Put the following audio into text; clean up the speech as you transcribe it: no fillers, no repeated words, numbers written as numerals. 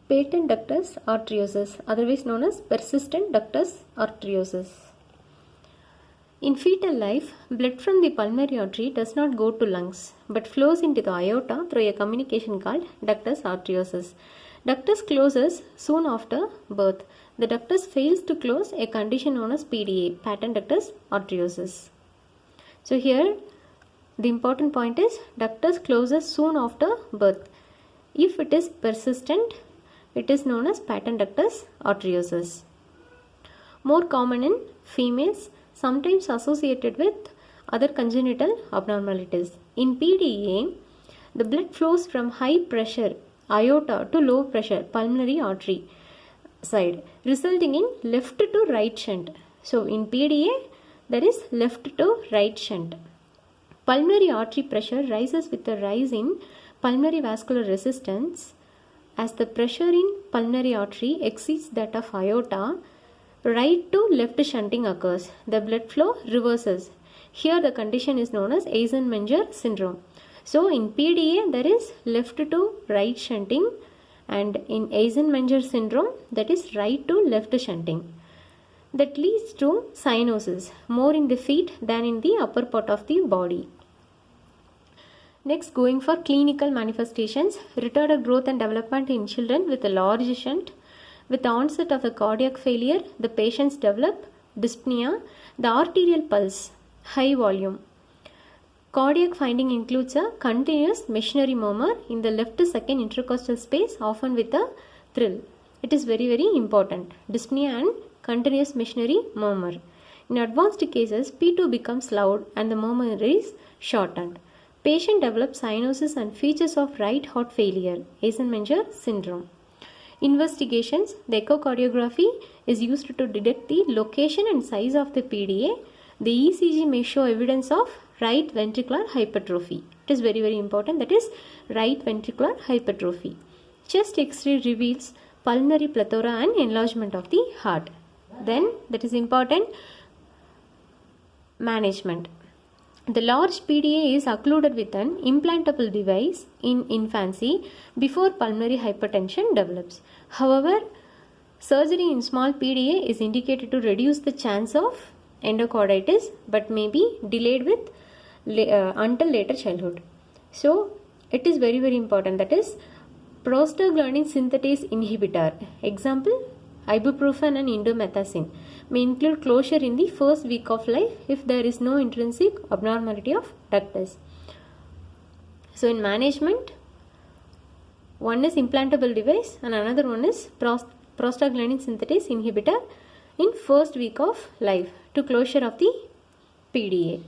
Patent ductus arteriosus, otherwise known as persistent ductus arteriosus. In fetal life, blood from the pulmonary artery does not go to lungs but flows into the aorta through a communication called ductus arteriosus. Ductus closes soon after birth. The ductus fails to close, a condition known as PDA, patent ductus arteriosus. So here the important point is ductus closes soon after birth. If it is persistent, it is known as patent ductus arteriosus. More common in females, sometimes associated with other congenital abnormalities. In PDA, the blood flows from high pressure aorta to low pressure pulmonary artery side, resulting in left to right shunt. So in PDA, there is left to right shunt. Pulmonary artery pressure rises with the rise in pulmonary vascular resistance. As the pressure in pulmonary artery exceeds that of aorta, right to left shunting occurs. The blood flow reverses. Here the condition is known as Eisenmenger syndrome. So in PDA there is left to right shunting, and in Eisenmenger syndrome that is right to left shunting. That leads to cyanosis, more in the feet than in the upper part of the body. Next, going for clinical manifestations, retarded growth and development in children with a large shunt. With the onset of a cardiac failure, the patients develop dyspnea, the arterial pulse, high volume. Cardiac finding includes a continuous machinery murmur in the left second intercostal space, often with a thrill. It is very, very important. Dyspnea and continuous machinery murmur. In advanced cases, P2 becomes loud and the murmur is shortened. Patient develops cyanosis and features of right heart failure, Eisenmenger syndrome. Investigations, the echocardiography is used to detect the location and size of the PDA. The ECG may show evidence of right ventricular hypertrophy. It is very, very important, that is right ventricular hypertrophy. Chest X-ray reveals pulmonary plethora and enlargement of the heart. Then that is important, management. The large PDA is occluded with an implantable device in infancy before pulmonary hypertension develops. However, surgery in small PDA is indicated to reduce the chance of endocarditis but may be delayed with until later childhood. So, it is very, very important, that is prostaglandin synthetase inhibitor. Example, ibuprofen and indomethacin may include closure in the first week of life if there is no intrinsic abnormality of ductus. So in management, one is implantable device and another one is prostaglandin synthetase inhibitor in first week of life to closure of the PDA.